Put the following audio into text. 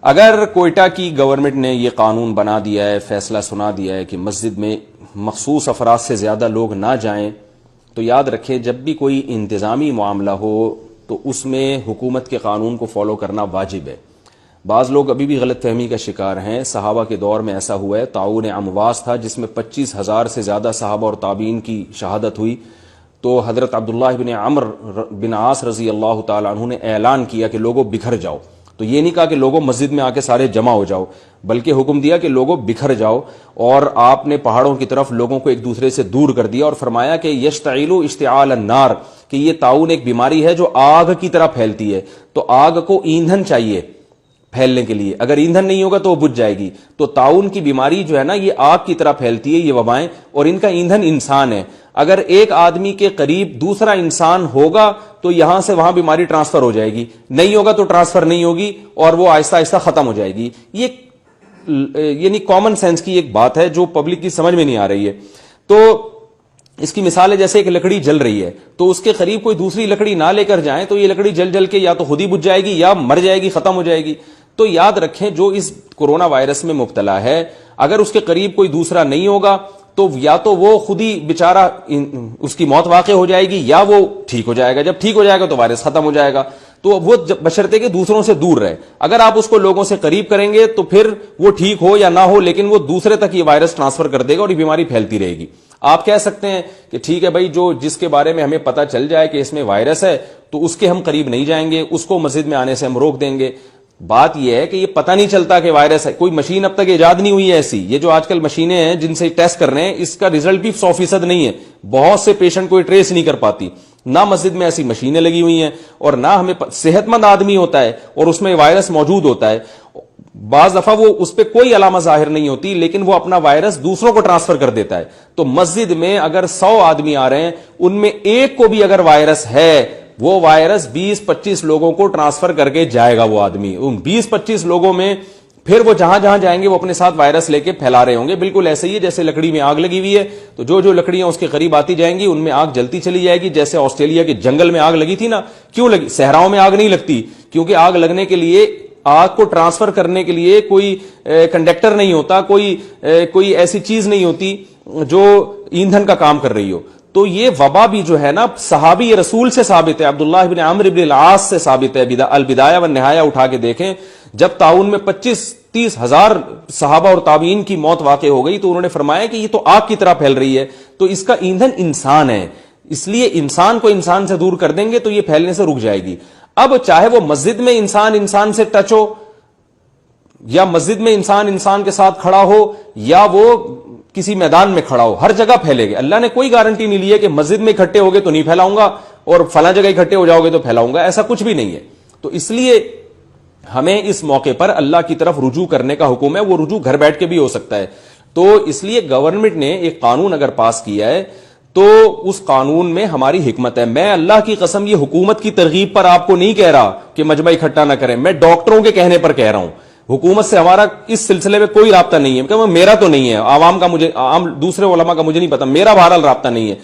اگر کوئٹہ کی گورنمنٹ نے یہ قانون بنا دیا ہے، فیصلہ سنا دیا ہے کہ مسجد میں مخصوص افراد سے زیادہ لوگ نہ جائیں، تو یاد رکھیں جب بھی کوئی انتظامی معاملہ ہو تو اس میں حکومت کے قانون کو فالو کرنا واجب ہے۔ بعض لوگ ابھی بھی غلط فہمی کا شکار ہیں۔ صحابہ کے دور میں ایسا ہوا ہے، طاعون امواس تھا جس میں 25,000 سے زیادہ صحابہ اور تابعین کی شہادت ہوئی، تو حضرت عبداللہ بن عمرو بن عاص رضی اللہ تعالی عنہ نے اعلان کیا کہ لوگوں بکھر جاؤ۔ تو یہ نہیں کہا کہ لوگوں مسجد میں آ کے سارے جمع ہو جاؤ، بلکہ حکم دیا کہ لوگوں بکھر جاؤ، اور آپ نے پہاڑوں کی طرف لوگوں کو ایک دوسرے سے دور کر دیا اور فرمایا کہ یشتعل اشتعال النار، کہ یہ طاعون ایک بیماری ہے جو آگ کی طرح پھیلتی ہے، تو آگ کو ایندھن چاہیے پھیلنے کے لیے، اگر ایندھن نہیں ہوگا تو وہ بجھ جائے گی۔ تو طاعون کی بیماری جو ہے نا یہ آگ کی طرح پھیلتی ہے، یہ وبائیں، اور ان کا ایندھن انسان ہے۔ اگر ایک آدمی کے قریب دوسرا انسان ہوگا تو یہاں سے وہاں بیماری ٹرانسفر ہو جائے گی، نہیں ہوگا تو ٹرانسفر نہیں ہوگی اور وہ آہستہ آہستہ ختم ہو جائے گی۔ یہ یعنی کامن سینس کی ایک بات ہے جو پبلک کی سمجھ میں نہیں آ رہی ہے۔ تو اس کی مثال ہے جیسے ایک لکڑی جل رہی ہے، تو اس کے قریب کوئی دوسری لکڑی نہ لے کر جائیں تو یہ لکڑی جل جل کے یا تو خود ہی بجھ جائے گی یا مر جائے گی، ختم ہو جائے گی۔ تو یاد رکھیں جو اس کورونا وائرس میں مبتلا ہے، اگر اس کے قریب کوئی دوسرا نہیں ہوگا تو یا تو وہ خود ہی بیچارہ اس کی موت واقع ہو جائے گی یا وہ ٹھیک ہو جائے گا۔ جب ٹھیک ہو جائے گا تو وائرس ختم ہو جائے گا۔ تو وہ بشرطے کہ دوسروں سے دور رہے، اگر آپ اس کو لوگوں سے قریب کریں گے تو پھر وہ ٹھیک ہو یا نہ ہو لیکن وہ دوسرے تک یہ وائرس ٹرانسفر کر دے گا اور یہ بیماری پھیلتی رہے گی۔ آپ کہہ سکتے ہیں کہ ٹھیک ہے بھائی، جو جس کے بارے میں ہمیں پتہ چل جائے کہ اس میں وائرس ہے تو اس کے ہم قریب نہیں جائیں گے، اس کو مسجد میں آنے سے ہم روک دیں گے۔ بات یہ ہے کہ یہ پتہ نہیں چلتا کہ وائرس ہے، کوئی مشین اب تک ایجاد نہیں ہوئی ہے ایسی۔ یہ جو آج کل مشینیں ہیں جن سے ٹیسٹ کر رہے ہیں، اس کا رزلٹ بھی 100% نہیں ہے، بہت سے پیشنٹ کو ٹریس نہیں کر پاتی۔ نہ مسجد میں ایسی مشینیں لگی ہوئی ہیں اور نہ ہمیں صحت مند آدمی ہوتا ہے اور اس میں وائرس موجود ہوتا ہے، بعض دفعہ وہ اس پہ کوئی علامت ظاہر نہیں ہوتی لیکن وہ اپنا وائرس دوسروں کو ٹرانسفر کر دیتا ہے۔ تو مسجد میں اگر 100 آدمی آ رہے ہیں، ان میں ایک کو بھی اگر وائرس ہے، وہ وائرس 20-25 لوگوں کو ٹرانسفر کر کے جائے گا۔ وہ آدمی ان 20-25 لوگوں میں پھر وہ جہاں جہاں جائیں گے وہ اپنے ساتھ وائرس لے کے پھیلا رہے ہوں گے۔ بالکل ایسے ہی ہے جیسے لکڑی میں آگ لگی ہوئی ہے، تو جو جو لکڑیاں اس کے قریب آتی جائیں گی ان میں آگ جلتی چلی جائے گی۔ جیسے آسٹریلیا کے جنگل میں آگ لگی تھی نا، کیوں لگی؟ صحراؤں میں آگ نہیں لگتی، کیونکہ آگ لگنے کے لیے، آگ کو ٹرانسفر کرنے کے لیے کوئی کنڈکٹر نہیں ہوتا، کوئی ایسی چیز نہیں ہوتی جو ایندھن کا کام کر رہی ہو۔ تو یہ وبا بھی جو ہے نا صحابی رسول سے ثابت ہے، عبداللہ بن عمرو بن العاص سے ثابت ہے۔ البدایہ والنہایہ اٹھا کے دیکھیں، جب طاعون میں 25-30 ہزار صحابہ اور تابعین کی موت واقع ہو گئی تو انہوں نے فرمایا کہ یہ تو آگ کی طرح پھیل رہی ہے، تو اس کا ایندھن انسان ہے، اس لیے انسان کو انسان سے دور کر دیں گے تو یہ پھیلنے سے رک جائے گی۔ اب چاہے وہ مسجد میں انسان سے ٹچ ہو، یا مسجد میں انسان کے ساتھ کھڑا ہو، یا وہ کسی میدان میں کھڑا ہو، ہر جگہ پھیلے گا۔ اللہ نے کوئی گارنٹی نہیں لی ہے کہ مسجد میں اکٹھے ہوگے تو نہیں پھیلاؤں گا اور فلاں جگہ اکٹھے ہو جاؤ گے تو پھیلاؤں گا، ایسا کچھ بھی نہیں ہے۔ تو اس لیے ہمیں اس موقع پر اللہ کی طرف رجوع کرنے کا حکم ہے، وہ رجوع گھر بیٹھ کے بھی ہو سکتا ہے۔ تو اس لیے گورنمنٹ نے ایک قانون اگر پاس کیا ہے تو اس قانون میں ہماری حکمت ہے۔ میں اللہ کی قسم یہ حکومت کی ترغیب پر آپ کو نہیں کہہ رہا کہ مجمع اکٹھا نہ کریں، میں ڈاکٹروں کے کہنے پر کہہ رہا ہوں۔ حکومت سے ہمارا اس سلسلے میں کوئی رابطہ نہیں ہے، میرا تو نہیں ہے، عوام کا، مجھے عام دوسرے علماء کا مجھے نہیں پتا، میرا بہرحال رابطہ نہیں ہے۔